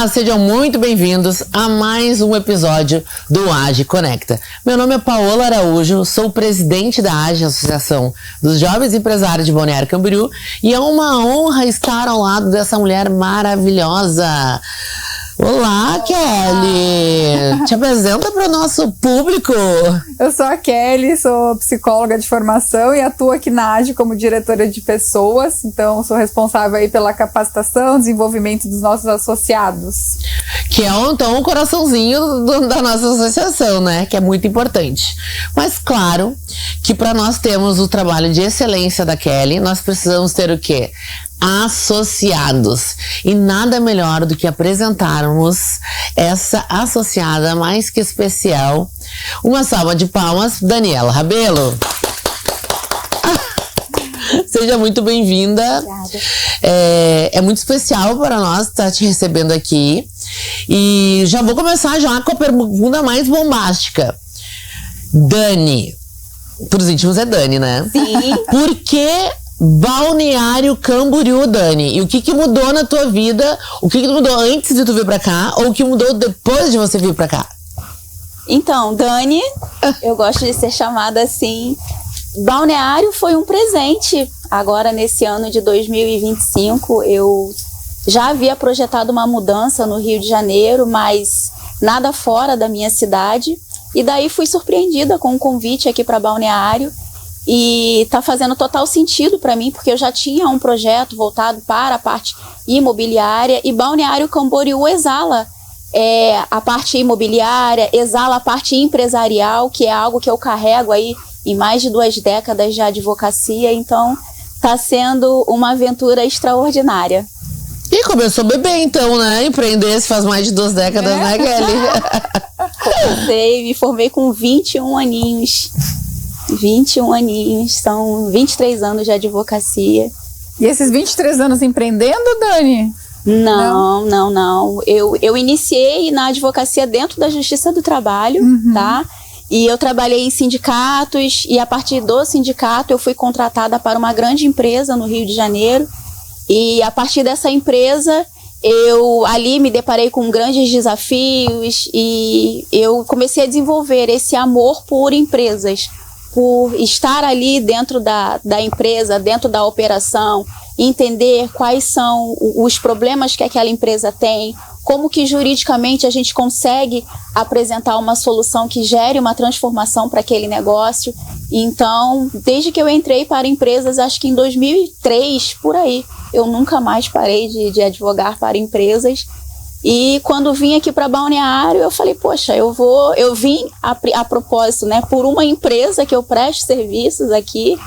Olá, sejam muito bem-vindos a mais um episódio do AGE Conecta. Meu nome é Paola Araújo, sou presidente da AGE, Associação dos Jovens Empresários de Balneário Camboriú, e é uma honra estar ao lado dessa mulher maravilhosa. Olá, Kelly! Te apresenta para o nosso público. Eu sou a Kelly, sou psicóloga de formação e atuo aqui na AGE como diretora de pessoas. Então, sou responsável aí pela capacitação, desenvolvimento dos nossos associados. Que é então o coraçãozinho da nossa associação, né? Que é muito importante. Mas claro que para nós termos o trabalho de excelência da Kelly, nós precisamos ter o quê? Associados. E nada melhor do que apresentarmos essa associada mais que especial. Uma salva de palmas, Daniela Rabelo. Seja muito bem-vinda. É muito especial para nós estar te recebendo aqui. E já vou começar já com a pergunta mais bombástica. Dani, para os íntimos é Dani, né? Sim. Por que Balneário Camboriú, Dani? E o que mudou na tua vida? O que mudou antes de tu vir pra cá? Ou o que mudou depois de você vir pra cá? Então, Dani, eu gosto de ser chamada assim. Balneário foi um presente. Agora, nesse ano de 2025, eu já havia projetado uma mudança no Rio de Janeiro, mas nada fora da minha cidade. E daí fui surpreendida com um convite aqui para Balneário. E está fazendo total sentido para mim, porque eu já tinha um projeto voltado para a parte imobiliária e Balneário Camboriú exala a parte imobiliária, exala a parte empresarial, que é algo que eu carrego aí em mais de 2 décadas de advocacia, então está sendo uma aventura extraordinária. E começou bebê então, né? Empreender se faz mais de 2 décadas, né, Kelly? Comecei, me formei com 21 aninhos. 21 aninhos, são 23 anos de advocacia. E esses 23 anos empreendendo, Dani? Não. Eu iniciei na advocacia dentro da Justiça do Trabalho, tá? E eu trabalhei em sindicatos e a partir do sindicato eu fui contratada para uma grande empresa no Rio de Janeiro. E a partir dessa empresa eu ali me deparei com grandes desafios e eu comecei a desenvolver esse amor por empresas. Por estar ali dentro da empresa, dentro da operação, entender quais são os problemas que aquela empresa tem, como que juridicamente a gente consegue apresentar uma solução que gere uma transformação para aquele negócio. Então, desde que eu entrei para empresas, acho que em 2003, por aí, eu nunca mais parei de advogar para empresas. E quando vim aqui para Balneário, eu falei, poxa, eu vim a propósito, né, por uma empresa que eu presto serviços aqui,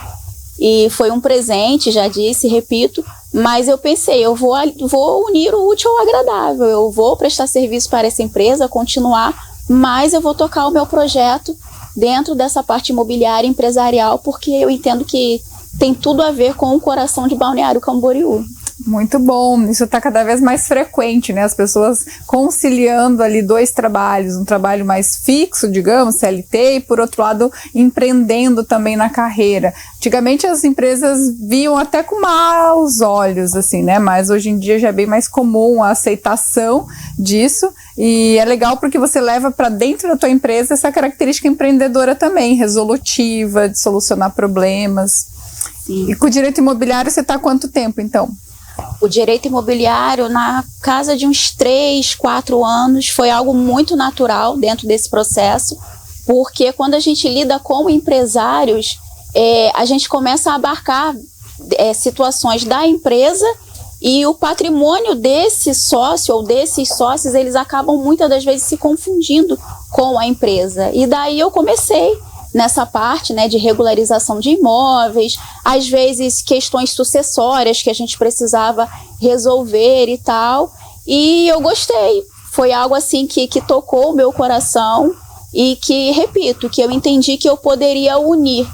e foi um presente, já disse, repito, mas eu pensei, eu vou unir o útil ao agradável, eu vou prestar serviço para essa empresa, continuar, mas eu vou tocar o meu projeto dentro dessa parte imobiliária empresarial, porque eu entendo que tem tudo a ver com o coração de Balneário Camboriú. Muito bom, isso está cada vez mais frequente, né? As pessoas conciliando ali 2 trabalhos, um trabalho mais fixo, digamos, CLT, e por outro lado, empreendendo também na carreira. Antigamente as empresas viam até com maus olhos, assim, né? Mas hoje em dia já é bem mais comum a aceitação disso e é legal porque você leva para dentro da tua empresa essa característica empreendedora também, resolutiva, de solucionar problemas. Sim. E com o direito imobiliário você está há quanto tempo, então? O direito imobiliário, na casa de uns 3, 4 anos, foi algo muito natural dentro desse processo, porque quando a gente lida com empresários, a gente começa a abarcar situações da empresa e o patrimônio desse sócio ou desses sócios, eles acabam muitas das vezes se confundindo com a empresa. E daí eu comecei nessa parte, né, de regularização de imóveis, às vezes questões sucessórias que a gente precisava resolver e tal, e eu gostei, foi algo assim que tocou o meu coração e que, repito, que eu entendi que eu poderia unir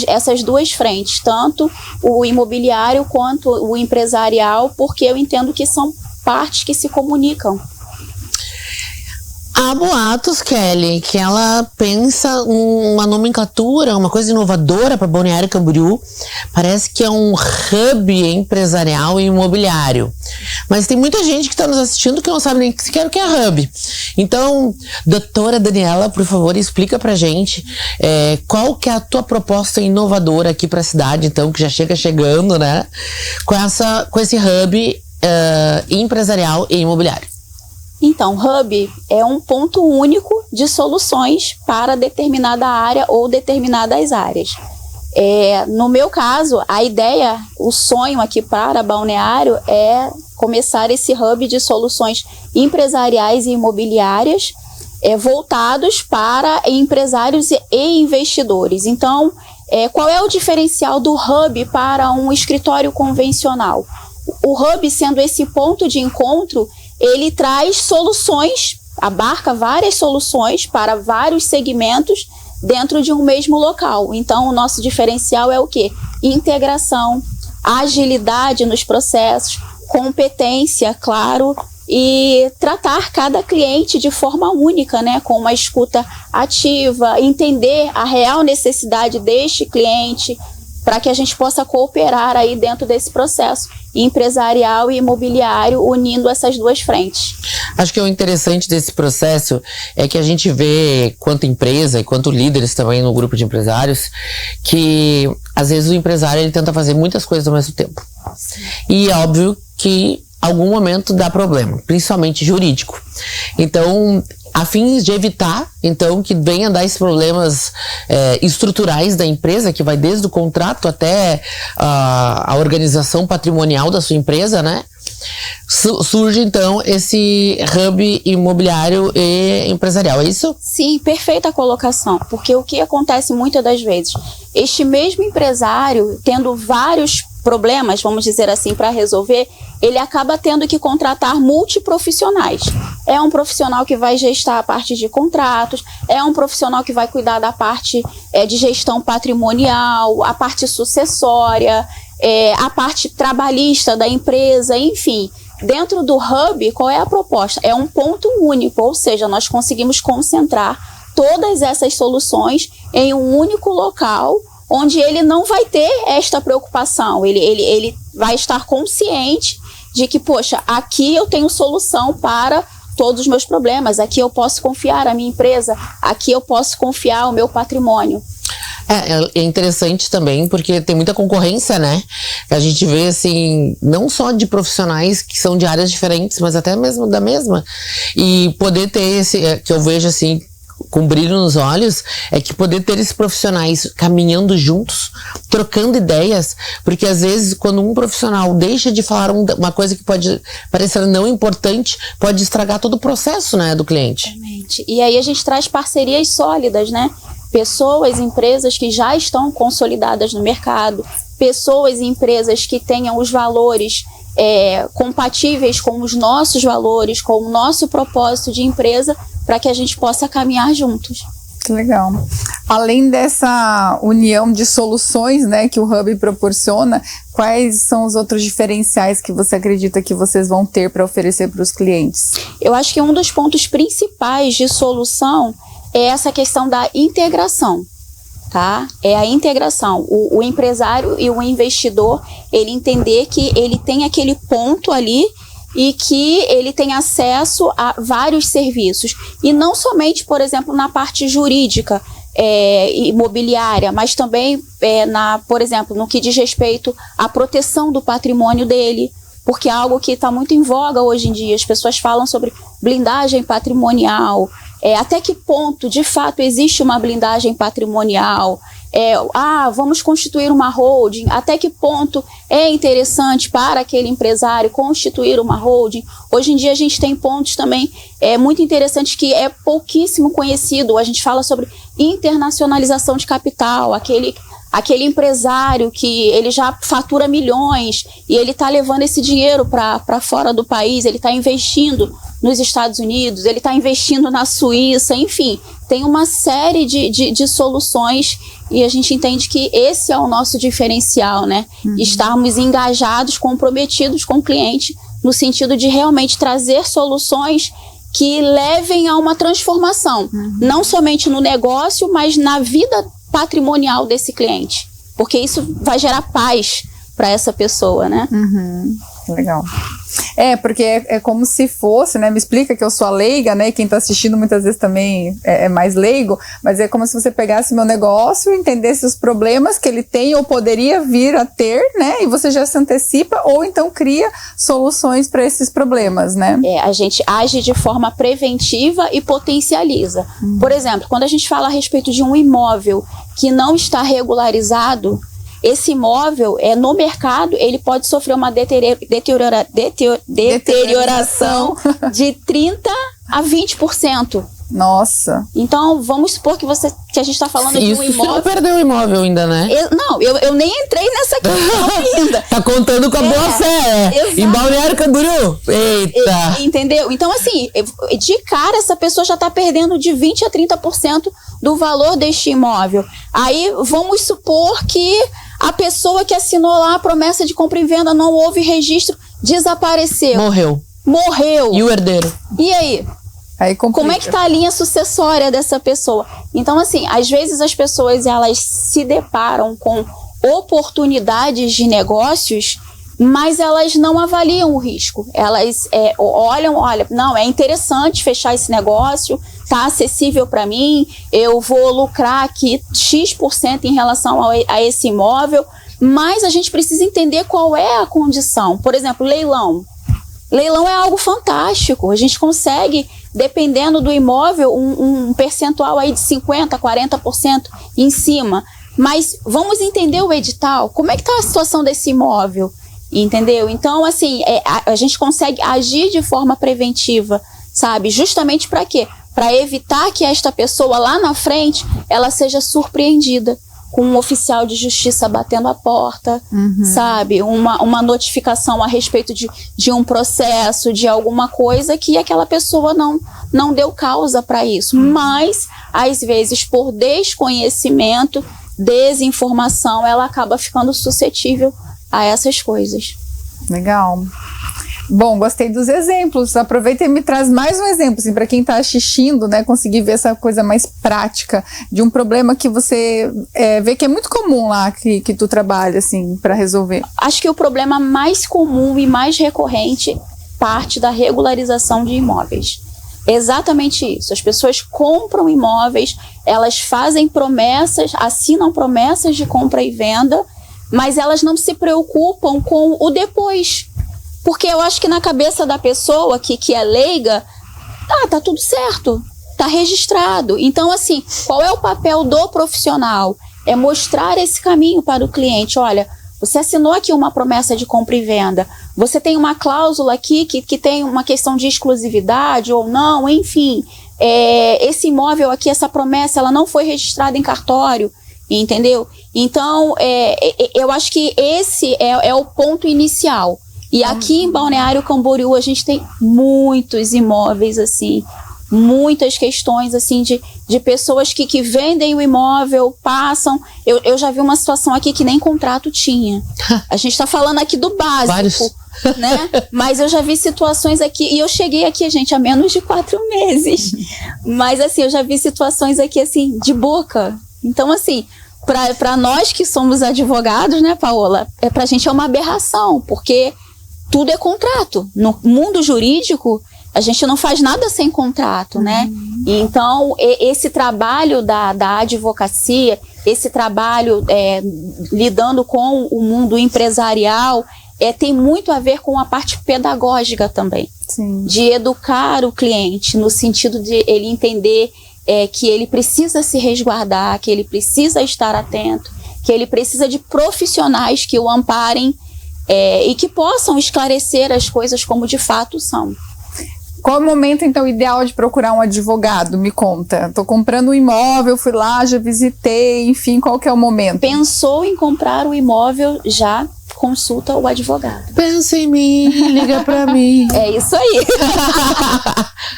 essas 2 frentes, tanto o imobiliário quanto o empresarial, porque eu entendo que são partes que se comunicam. Há boatos, Kelly, que ela pensa uma nomenclatura, uma coisa inovadora para Balneário Camboriú. Parece que é um hub empresarial e imobiliário. Mas tem muita gente que está nos assistindo que não sabe nem sequer o que é hub. Então, doutora Daniela, por favor, explica pra gente qual que é a tua proposta inovadora aqui para a cidade, então, que já chega chegando, né? Com esse hub empresarial e imobiliário. Então, hub é um ponto único de soluções para determinada área ou determinadas áreas. No meu caso, a ideia, o sonho aqui para Balneário é começar esse hub de soluções empresariais e imobiliárias voltados para empresários e investidores. Então, qual é o diferencial do hub para um escritório convencional? O hub, sendo esse ponto de encontro, ele traz soluções, abarca várias soluções para vários segmentos dentro de um mesmo local. Então, o nosso diferencial é o quê? Integração, agilidade nos processos, competência, claro, e tratar cada cliente de forma única, né? Com uma escuta ativa, entender a real necessidade deste cliente, para que a gente possa cooperar aí dentro desse processo empresarial e imobiliário, unindo essas duas frentes. Acho que o interessante desse processo é que a gente vê, quanto empresa e quanto líderes também no grupo de empresários, que às vezes o empresário ele tenta fazer muitas coisas ao mesmo tempo. E é óbvio que em algum momento dá problema, principalmente jurídico. Então, a fins de evitar, então, que venha dar esses problemas estruturais da empresa, que vai desde o contrato até a organização patrimonial da sua empresa, né? Surge, então, esse hub imobiliário e empresarial, é isso? Sim, perfeita colocação, porque o que acontece muitas das vezes, este mesmo empresário, tendo vários problemas, vamos dizer assim, para resolver, ele acaba tendo que contratar multiprofissionais. É um profissional que vai gestar a parte de contratos, é um profissional que vai cuidar da parte de gestão patrimonial, a parte sucessória, a parte trabalhista da empresa, enfim. Dentro do hub, qual é a proposta? É um ponto único, ou seja, nós conseguimos concentrar todas essas soluções em um único local, onde ele não vai ter esta preocupação, ele vai estar consciente de que, poxa, aqui eu tenho solução para todos os meus problemas, aqui eu posso confiar a minha empresa, aqui eu posso confiar o meu patrimônio. É interessante também, porque tem muita concorrência, né? A gente vê, assim, não só de profissionais que são de áreas diferentes, mas até mesmo da mesma. E poder ter esse, que eu vejo, assim, com brilho nos olhos, é que poder ter esses profissionais caminhando juntos, trocando ideias, porque às vezes quando um profissional deixa de falar uma coisa que pode parecer não importante, pode estragar todo o processo, né, do cliente. Exatamente. E aí a gente traz parcerias sólidas, né? Pessoas, empresas que já estão consolidadas no mercado, pessoas e empresas que tenham os valores compatíveis com os nossos valores, com o nosso propósito de empresa, para que a gente possa caminhar juntos. Que legal. Além dessa união de soluções, né, que o Hub proporciona, quais são os outros diferenciais que você acredita que vocês vão ter para oferecer para os clientes? Eu acho que um dos pontos principais de solução é essa questão da integração, tá? É a integração. O empresário e o investidor, ele entender que ele tem aquele ponto ali e que ele tem acesso a vários serviços. E não somente, por exemplo, na parte jurídica, imobiliária, mas também, por exemplo, no que diz respeito à proteção do patrimônio dele, porque é algo que está muito em voga hoje em dia. As pessoas falam sobre blindagem patrimonial, até que ponto, de fato, existe uma blindagem patrimonial, vamos constituir uma holding, até que ponto é interessante para aquele empresário constituir uma holding. Hoje em dia a gente tem pontos também muito interessantes que é pouquíssimo conhecido. A gente fala sobre internacionalização de capital, aquele empresário que ele já fatura milhões e ele está levando esse dinheiro para fora do país, ele está investindo nos Estados Unidos, ele está investindo na Suíça, enfim, tem uma série de soluções e a gente entende que esse é o nosso diferencial, né? Estarmos engajados, comprometidos com o cliente, no sentido de realmente trazer soluções que levem a uma transformação, não somente no negócio, mas na vida patrimonial desse cliente, porque isso vai gerar paz para essa pessoa, né? Legal. Porque é como se fosse, né? Me explica que eu sou a leiga, né? Quem tá assistindo muitas vezes também é mais leigo, mas é como se você pegasse meu negócio, entendesse os problemas que ele tem ou poderia vir a ter, né? E você já se antecipa ou então cria soluções para esses problemas, né? A gente age de forma preventiva e potencializa. Por exemplo, quando a gente fala a respeito de um imóvel que não está regularizado, esse imóvel, no mercado, ele pode sofrer uma deterioração de 30% a 20%. Nossa. Então, vamos supor que a gente está falando de um imóvel... Você não perdeu o imóvel ainda, né? Eu nem entrei nessa questão ainda. Tá contando com a boa fé. Em Balneário Camboriú. Eita. Entendeu? Então, assim, de cara, essa pessoa já está perdendo de 20% a 30% do valor deste imóvel. Aí, vamos supor que a pessoa que assinou lá a promessa de compra e venda, não houve registro, desapareceu. Morreu. E o herdeiro? E aí? Como é que tá a linha sucessória dessa pessoa? Então, assim, às vezes as pessoas, elas se deparam com oportunidades de negócios, mas elas não avaliam o risco. Elas olham, não, é interessante fechar esse negócio, tá acessível para mim, eu vou lucrar aqui X% em relação a esse imóvel, mas a gente precisa entender qual é a condição. Por exemplo, leilão. Leilão é algo fantástico, a gente consegue, dependendo do imóvel, um percentual aí de 50%, 40% em cima. Mas vamos entender o edital, como é que está a situação desse imóvel, entendeu? Então, assim, a gente consegue agir de forma preventiva, sabe? Justamente para quê? Para evitar que esta pessoa lá na frente, ela seja surpreendida com um oficial de justiça batendo a porta, sabe? Uma notificação a respeito de um processo, de alguma coisa que aquela pessoa não deu causa para isso. Mas, às vezes, por desconhecimento, desinformação, ela acaba ficando suscetível a essas coisas. Legal. Bom, gostei dos exemplos. Aproveita e me traz mais um exemplo, assim, para quem está assistindo, né, conseguir ver essa coisa mais prática de um problema que você vê que é muito comum lá que tu trabalha, assim, para resolver. Acho que o problema mais comum e mais recorrente parte da regularização de imóveis. Exatamente isso. As pessoas compram imóveis, elas fazem promessas, assinam promessas de compra e venda, mas elas não se preocupam com o depois. Porque eu acho que na cabeça da pessoa que é leiga, tá tudo certo, tá registrado. Então, assim, qual é o papel do profissional? É mostrar esse caminho para o cliente. Olha, você assinou aqui uma promessa de compra e venda, você tem uma cláusula aqui que tem uma questão de exclusividade ou não, enfim, esse imóvel aqui, essa promessa, ela não foi registrada em cartório, entendeu? Então, eu acho que esse é o ponto inicial. E aqui em Balneário Camboriú a gente tem muitos imóveis assim, muitas questões assim de pessoas que vendem o imóvel, passam. Eu já vi uma situação aqui que nem contrato tinha. A gente está falando aqui do básico, né? Mas eu já vi situações aqui, e eu cheguei aqui, gente, há menos de 4 meses. Mas assim, eu já vi situações aqui assim, de boca. Então assim, para nós que somos advogados, né, Paola, pra gente é uma aberração, porque tudo é contrato. No mundo jurídico, a gente não faz nada sem contrato, né? Então, esse trabalho da advocacia, esse trabalho lidando com o mundo empresarial, tem muito a ver com a parte pedagógica também. Sim. De educar o cliente, no sentido de ele entender que ele precisa se resguardar, que ele precisa estar atento, que ele precisa de profissionais que o amparem, e que possam esclarecer as coisas como de fato são. Qual é o momento, então, ideal de procurar um advogado? Me conta. Estou comprando um imóvel, fui lá, já visitei, enfim, qual que é o momento? Pensou em comprar o imóvel, já consulta o advogado. Pensa em mim, liga pra mim. É isso aí.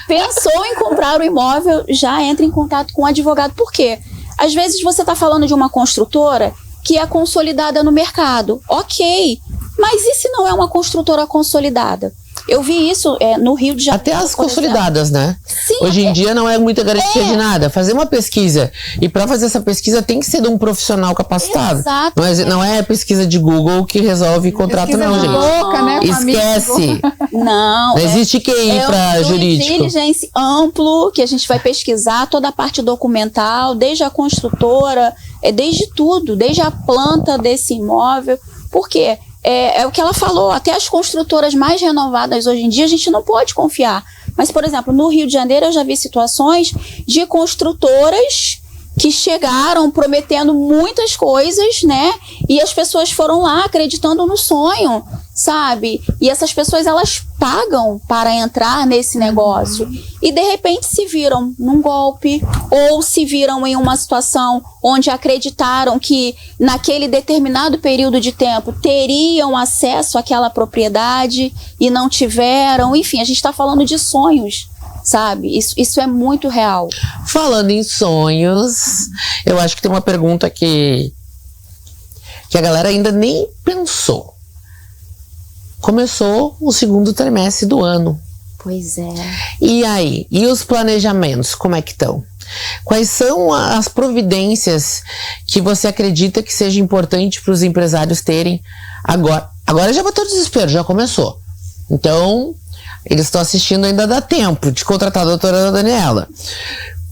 Pensou em comprar o imóvel, já entra em contato com o advogado. Por quê? Às vezes você está falando de uma construtora que é consolidada no mercado. Ok, mas e se não é uma construtora consolidada? Eu vi isso no Rio de Janeiro. Até as consolidadas, né? Sim, hoje em dia não é muita garantia de nada. Fazer uma pesquisa, e para fazer essa pesquisa tem que ser de um profissional capacitado. Exato. Não é pesquisa de Google que resolve contrato, pesquisa não, de gente. boca, né, Esquece. Não existe QI para jurídico. Inteligência amplo, que a gente vai pesquisar toda a parte documental, desde a construtora, desde tudo, desde a planta desse imóvel. Por quê? É o que ela falou, até as construtoras mais renovadas hoje em dia a gente não pode confiar. Mas, por exemplo, no Rio de Janeiro eu já vi situações de construtoras que chegaram prometendo muitas coisas, né? E as pessoas foram lá acreditando no sonho, sabe? E essas pessoas, elas pagam para entrar nesse negócio. E, de repente, se viram num golpe ou se viram em uma situação onde acreditaram que naquele determinado período de tempo teriam acesso àquela propriedade e não tiveram. Enfim, a gente está falando de sonhos, sabe? Isso é muito real. Falando em sonhos, eu acho que tem uma pergunta que a galera ainda nem pensou. Começou o segundo trimestre do ano. Pois é. E aí? E os planejamentos, como é que estão? Quais são as providências que você acredita que seja importante para os empresários terem agora? Agora já bateu o desespero, já começou. Então, eles estão assistindo, ainda dá tempo de contratar a doutora Daniela.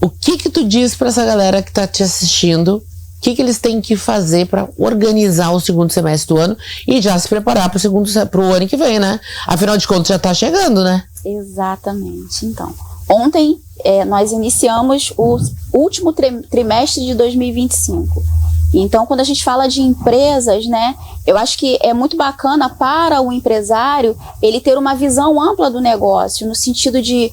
O que tu diz para essa galera que está te assistindo? O que eles têm que fazer para organizar o segundo semestre do ano e já se preparar para o ano que vem, né? Afinal de contas, já está chegando, né? Exatamente. Então, ontem nós iniciamos o último trimestre de 2025. Então, quando a gente fala de empresas, né, eu acho que é muito bacana para o empresário ele ter uma visão ampla do negócio, no sentido de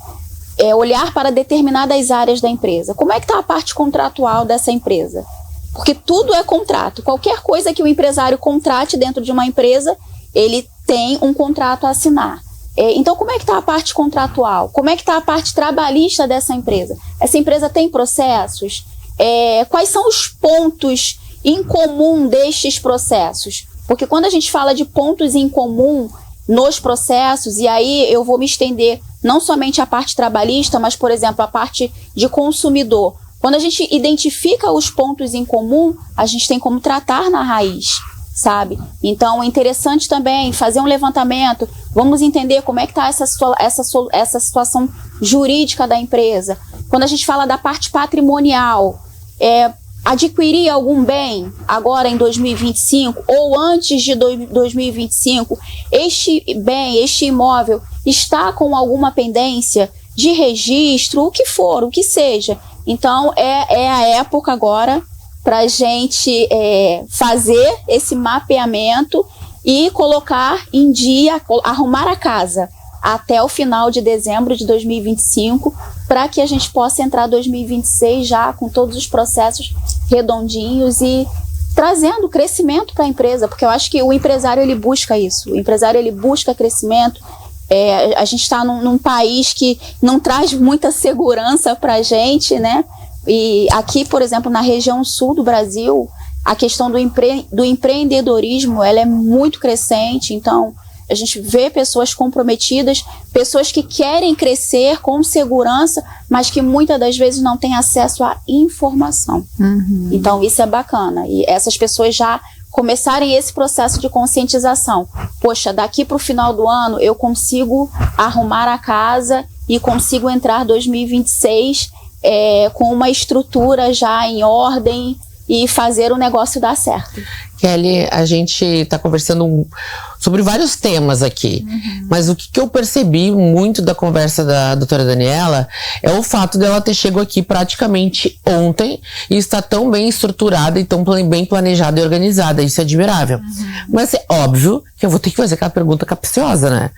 olhar para determinadas áreas da empresa. Como é que está a parte contratual dessa empresa? Porque tudo é contrato. Qualquer coisa que o empresário contrate dentro de uma empresa, ele tem um contrato a assinar. Então, como é que está a parte contratual? Como é que está a parte trabalhista dessa empresa? Essa empresa tem processos? Quais são os pontos em comum destes processos? Porque quando a gente fala de pontos em comum nos processos, e aí eu vou me estender não somente a parte trabalhista, mas, por exemplo, a parte de consumidor. Quando a gente identifica os pontos em comum, a gente tem como tratar na raiz, sabe? Então, é interessante também fazer um levantamento. Vamos entender como é que está essa situação jurídica da empresa. Quando a gente fala da parte patrimonial, adquirir algum bem agora em 2025 ou antes de 2025, este bem, este imóvel está com alguma pendência de registro, o que for, o que seja. Então, é a época agora para a gente fazer esse mapeamento e colocar em dia, arrumar a casa até o final de dezembro de 2025, para que a gente possa entrar 2026 já com todos os processos redondinhos e trazendo crescimento para a empresa, porque eu acho que o empresário ele busca isso, o empresário ele busca crescimento. A gente está num país que não traz muita segurança para a gente, né? E aqui, por exemplo, na região sul do Brasil, a questão do empreendedorismo ela é muito crescente. Então, a gente vê pessoas comprometidas, pessoas que querem crescer com segurança, mas que muitas das vezes não têm acesso à informação. Então, isso é bacana. E essas pessoas já começarem esse processo de conscientização. Poxa, daqui para o final do ano eu consigo arrumar a casa e consigo entrar 2026 com uma estrutura já em ordem e fazer o negócio dar certo. Kelly, a gente está conversando sobre vários temas aqui, mas o que eu percebi muito da conversa da doutora Daniela é o fato dela ter chegado aqui praticamente ontem e está tão bem estruturada e tão bem planejada e organizada. Isso é admirável. Mas é óbvio que eu vou ter que fazer aquela pergunta capciosa, né?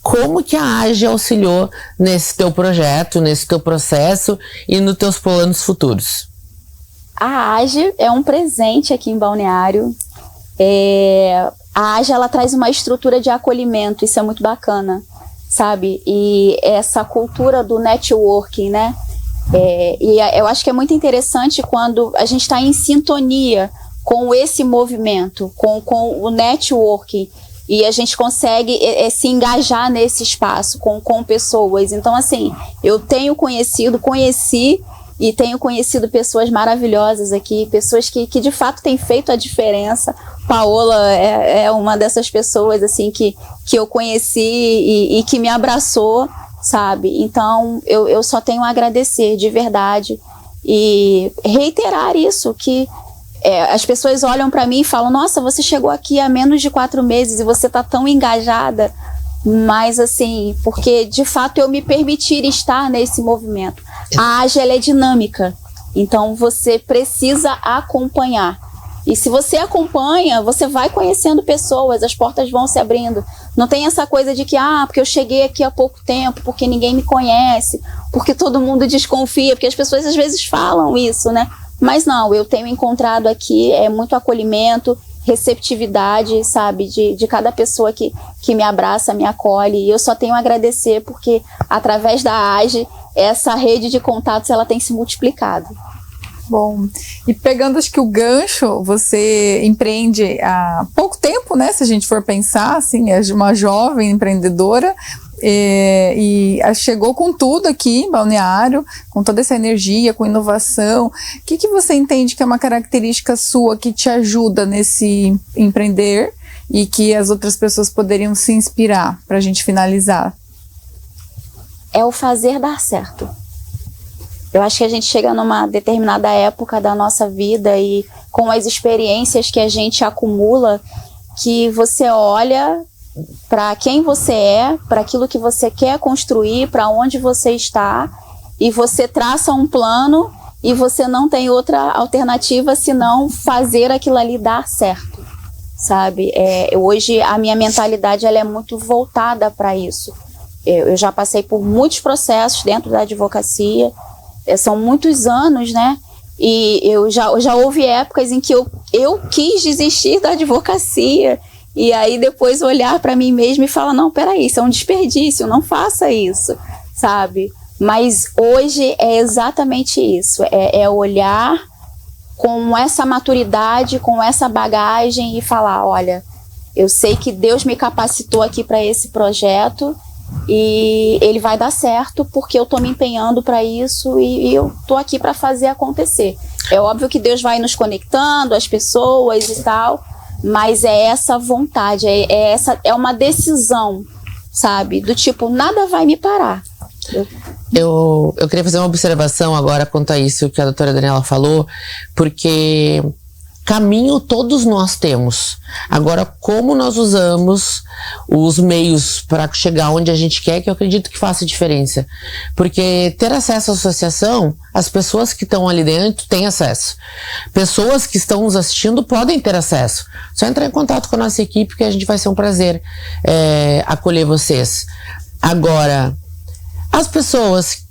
Como que a AGE auxiliou nesse teu projeto, nesse teu processo e nos teus planos futuros? A AGE é um presente aqui em Balneário. A AGE ela traz uma estrutura de acolhimento, isso é muito bacana, sabe? E essa cultura do networking, né? E eu acho que é muito interessante quando a gente está em sintonia com esse movimento, com o networking. e a gente consegue se engajar nesse espaço com pessoas. Então, assim, eu tenho conheci e tenho conhecido pessoas maravilhosas aqui, pessoas que de fato têm feito a diferença. Paola é uma dessas pessoas assim que eu conheci e que me abraçou, sabe? Então, eu só tenho a agradecer, de verdade, e reiterar isso, que as pessoas olham para mim e falam: nossa, você chegou aqui há menos de 4 meses e você tá tão engajada. Mas assim, porque de fato eu me permitir estar nesse movimento. A AGE, ela é dinâmica, então você precisa acompanhar. E se você acompanha, você vai conhecendo pessoas, as portas vão se abrindo. Não tem essa coisa de que, porque eu cheguei aqui há pouco tempo, porque ninguém me conhece, porque todo mundo desconfia, porque as pessoas às vezes falam isso, né? Mas não, eu tenho encontrado aqui muito acolhimento, receptividade, sabe, de cada pessoa que me abraça, me acolhe, e eu só tenho a agradecer, porque através da AGE, essa rede de contatos, ela tem se multiplicado. Bom, e pegando acho que o gancho, você empreende há pouco tempo, né, se a gente for pensar, assim, é uma jovem empreendedora, e chegou com tudo aqui em Balneário, com toda essa energia, com inovação. O que você entende que é uma característica sua que te ajuda nesse empreender e que as outras pessoas poderiam se inspirar, para a gente finalizar? É o fazer dar certo. Eu acho que a gente chega numa determinada época da nossa vida e com as experiências que a gente acumula, que você olha para quem você é, para aquilo que você quer construir, para onde você está, e você traça um plano e você não tem outra alternativa senão fazer aquilo ali dar certo, sabe? Hoje a minha mentalidade ela é muito voltada para isso. Eu já passei por muitos processos dentro da advocacia, são muitos anos, né? E já houve épocas em que eu quis desistir da advocacia, e aí depois olhar para mim mesma e falar: não, peraí, isso é um desperdício, não faça isso, sabe? Mas hoje é exatamente isso, é olhar com essa maturidade, com essa bagagem e falar: olha, eu sei que Deus me capacitou aqui para esse projeto e ele vai dar certo porque eu tô me empenhando para isso e eu tô aqui para fazer acontecer. É óbvio que Deus vai nos conectando, as pessoas e tal, mas é essa vontade, é uma decisão, sabe? Do tipo, nada vai me parar. Eu queria fazer uma observação agora quanto a isso que a doutora Daniela falou, porque caminho todos nós temos. Agora, como nós usamos os meios para chegar onde a gente quer, que eu acredito que faça diferença. Porque ter acesso à associação, as pessoas que estão ali dentro têm acesso. Pessoas que estão nos assistindo podem ter acesso. Só entrar em contato com a nossa equipe que a gente vai ser um prazer acolher vocês. Agora, as pessoas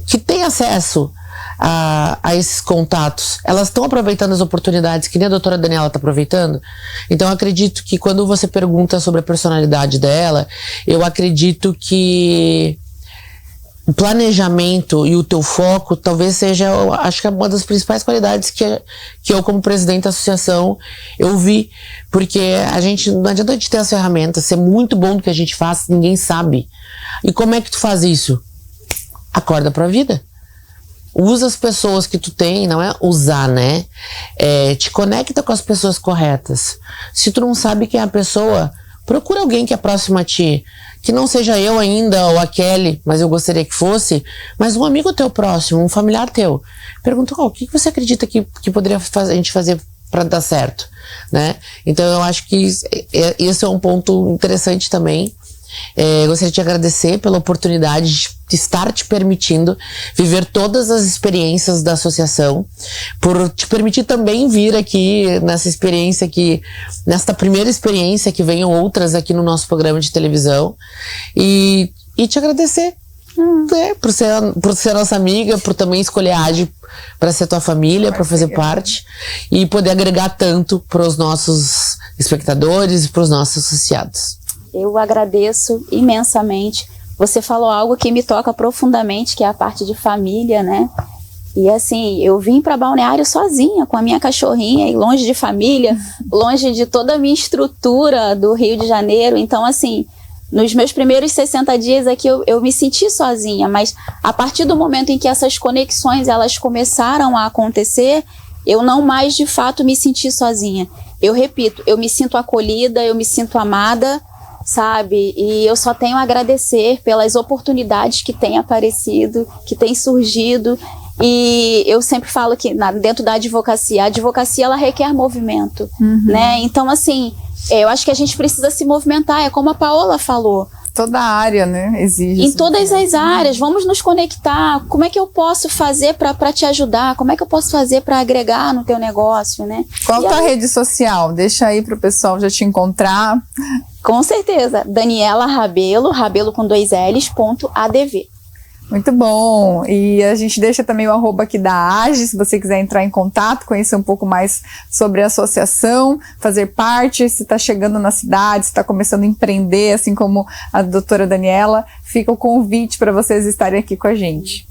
que têm acesso a esses contatos, elas estão aproveitando as oportunidades que nem a doutora Daniela está aproveitando? Então eu acredito que quando você pergunta sobre a personalidade dela, eu acredito que o planejamento e o teu foco talvez seja, acho que é uma das principais qualidades que eu, como presidente da associação, eu vi, porque não adianta a gente ter as ferramentas, ser muito bom no que a gente faz, ninguém sabe. E como é que tu faz isso? Acorda pra vida. Usa as pessoas que tu tem, não é usar, né? Te conecta com as pessoas corretas. Se tu não sabe quem é a pessoa, procura alguém que é próximo a ti. Que não seja eu ainda ou a Kelly, mas eu gostaria que fosse, mas um amigo teu próximo, um familiar teu. Pergunta: o que você acredita que poderia a gente fazer para dar certo, né? Então eu acho que esse é um ponto interessante também. Gostaria de te agradecer pela oportunidade de estar te permitindo viver todas as experiências da associação, por te permitir também vir aqui nesta primeira experiência, que venham outras aqui no nosso programa de televisão, e te agradecer por ser nossa amiga, por também escolher a AGE para ser tua família, para fazer parte e poder agregar tanto para os nossos espectadores e para os nossos associados. Eu agradeço imensamente. Você falou algo que me toca profundamente, que é a parte de família, né? E assim, eu vim para Balneário sozinha, com a minha cachorrinha, e longe de família, longe de toda a minha estrutura do Rio de Janeiro. Então, assim, nos meus primeiros 60 dias aqui eu me senti sozinha, mas a partir do momento em que essas conexões elas começaram a acontecer, eu não mais de fato me senti sozinha. Eu repito, eu me sinto acolhida, eu me sinto amada, sabe? E eu só tenho a agradecer pelas oportunidades que têm aparecido, que têm surgido. E eu sempre falo que dentro da advocacia, a advocacia ela requer movimento, né? Então, assim, eu acho que a gente precisa se movimentar, é como a Paola falou. Toda a área, né, exige. Em todas as áreas, vamos nos conectar. Como é que eu posso fazer para te ajudar? Como é que eu posso fazer para agregar no teu negócio, né? Qual a tua rede social? Deixa aí pro pessoal já te encontrar. Com certeza, Daniela Rabelo, Rabelo com 2 L's, .adv. Muito bom, e a gente deixa também o arroba aqui da AGE, se você quiser entrar em contato, conhecer um pouco mais sobre a associação, fazer parte, se está chegando na cidade, se está começando a empreender, assim como a doutora Daniela, fica o convite para vocês estarem aqui com a gente.